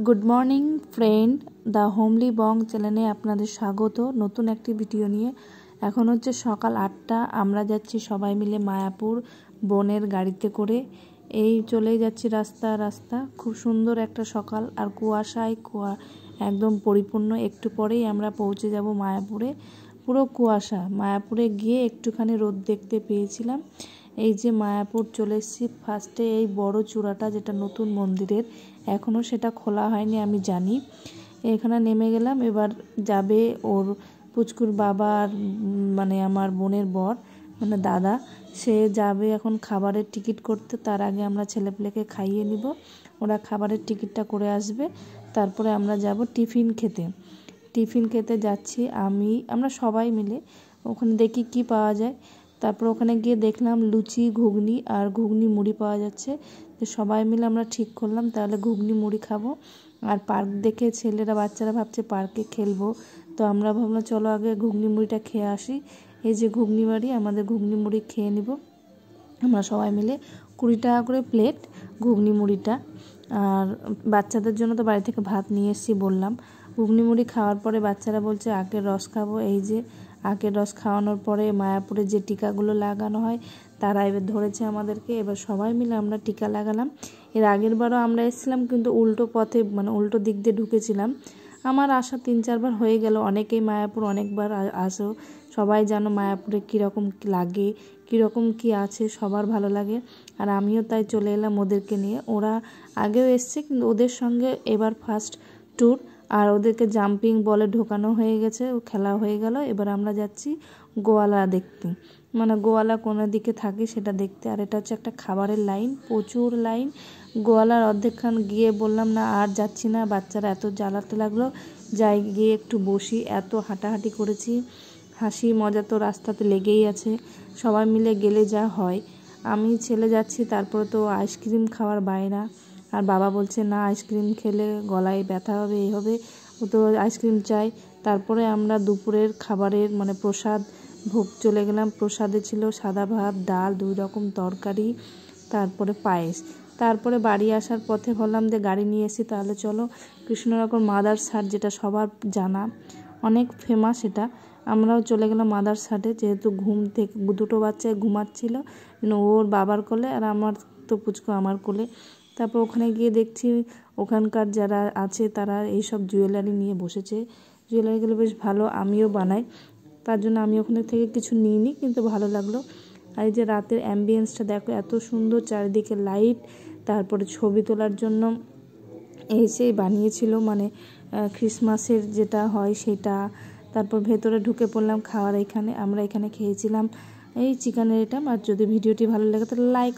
Good morning friend, the homely Bong চ্যানেলে আপনাদের স্বাগত নতুন একটি ভিডিও নিয়ে। এখন হচ্ছে সকাল 8টা। আমরা যাচ্ছি সবাই মিলে মায়াপুর বোনের গাড়িতে করে। এই চলেই যাচ্ছি রাস্তা। খুব সুন্দর একটা সকাল, আর কুয়াশায় একদম পরিপূর্ণ। একটু পরেই আমরা পৌঁছে যাব মায়াপুরে। পুরো কুয়াশা। মায়াপুরে গিয়ে একটুখানি রোদ দেখতে পেয়েছিলাম। এই যে মায়াপুর চলে এসেছি। ফার্স্টে এই বড় চূড়াটা, যেটা নতুন মন্দিরের, এখনও সেটা খোলা হয়নি আমি জানি। এখানে নেমে গেলাম। এবার যাবে ওর পুচকুর বাবা, আর মানে আমার বোনের বর, মানে দাদা, সে যাবে এখন খাবারের টিকিট করতে। তার আগে আমরা ছেলেপেলেকে খাইয়ে নিব। ওরা খাবারের টিকিটটা করে আসবে, তারপরে আমরা যাব টিফিন খেতে যাচ্ছি। আমরা সবাই মিলে ওখানে দেখি কি পাওয়া যায়। তারপর ওখানে গিয়ে দেখলাম লুচি, ঘুগনি আর ঘুগনি মুড়ি পাওয়া যাচ্ছে। তো সবাই মিলে আমরা ঠিক করলাম তাহলে ঘুগনি মুড়ি খাবো। আর পার্ক দেখে বাচ্চারা ভাবছে পার্কে খেলবো, তো আমরা ভাবলাম চলো আগে ঘুগনি মুড়িটা খেয়ে আসি। এই যে ঘুগনি বাড়ি, আমাদের ঘুগনি মুড়ি খেয়ে নিব আমরা সবাই মিলে। 20 টাকা করে প্লেট ঘুগনি মুড়িটা। আর বাচ্চাদের জন্য তো বাড়ি থেকে ভাত নিয়ে এসেছি বললাম। ঘুগনি মুড়ি খাওয়ার পরে বাচ্চারা বলছে আখের রস খাবো। এই যে আখের রস খাওয়ানোর পরে মায়াপুরে যে টিকাগুলো লাগানো হয়, তারা এবার ধরেছে আমাদেরকে। এবার সবাই মিলে আমরা টিকা লাগালাম। এর আগের বারও আমরা এসেছিলাম, কিন্তু উল্টো পথে, মানে উল্টো দিক দিয়ে ঢুকেছিলাম। আমার আসা 3-4 বার হয়ে গেল। অনেকেই মায়াপুর অনেকবার আসো, সবাই জানো মায়াপুরে কীরকম লাগে, কীরকম কি আছে, সবার ভালো লাগে। আর আমিও তাই চলে এলাম ওদেরকে নিয়ে। ওরা আগেও এসছে, কিন্তু ওদের সঙ্গে এবার ফার্স্ট ট্যুর। আর ওদেরকে জাম্পিং বলে ঢোকানো হয়ে গেছে, খেলা হয়ে গেল। এবার আমরা যাচ্ছি গোয়ালা দেখতে, মানে গোয়ালা কোন দিকে থাকে সেটা দেখতে। আর এটা হচ্ছে একটা খাবারের লাইন, প্রচুর লাইন। গোয়ালার অর্ধেকখান গিয়ে বললাম না আর যাচ্ছি না, বাচ্চারা এত জ্বালাতে লাগলো, যাই গিয়ে একটু বসি। এত হাঁটাহাঁটি করেছি, হাসি মজা তো রাস্তাতে লেগেই আছে, সবাই মিলে গেলে যা হয়। আমি ছেলে যাচ্ছি, তারপরে তো আইসক্রিম খাওয়ার বায়না। আর বাবা বলছে না, আইসক্রিম খেলে গলায় ব্যথা হবে, এই হবে, ও তো আইসক্রিম চাই। তারপরে আমরা দুপুরের খাবারের মানে প্রসাদ ভোগ চলে গেলাম। প্রসাদে ছিল সাদা ভাত, ডাল, 2 রকম তরকারি, তারপরে পায়েস। তারপরে বাড়ি আসার পথে ভাবলাম যে গাড়ি নিয়ে এসি, তাহলে চলো কৃষ্ণনগর মাদার্স হাট, যেটা সবার জানা, অনেক ফেমাস এটা। আমরাও চলে গেলাম মাদার্স হাটে, যেহেতু ঘুম থেকে 2টো বাচ্চায় ঘুমাচ্ছিল, ওর বাবার কোলে আর আমার তো পুচকু আমার কোলে। তারপর ওখানে গিয়ে দেখছি ওখানকার যারা আছে তারা এইসব জুয়েলারি নিয়ে বসেছে। জুয়েলারিগুলো বেশ ভালো, আমিও বানাই, তার জন্য আমি ওখানে থেকে কিছু নিইনি, কিন্তু ভালো লাগলো। আর এই যে রাতের অ্যাম্বিয়েন্সটা দেখো, এত সুন্দর, চারিদিকে লাইট। তারপরে ছবি তোলার জন্য সেই বানিয়েছিল, মানে ক্রিসমাসের যেটা হয় সেটা। তারপর ভেতরে ঢুকে পড়লাম খাওয়ার। আমরা এখানে খেয়েছিলাম এই চিকেনের আইটেম। আর যদি ভিডিওটি ভালো লাগে তাহলে লাইক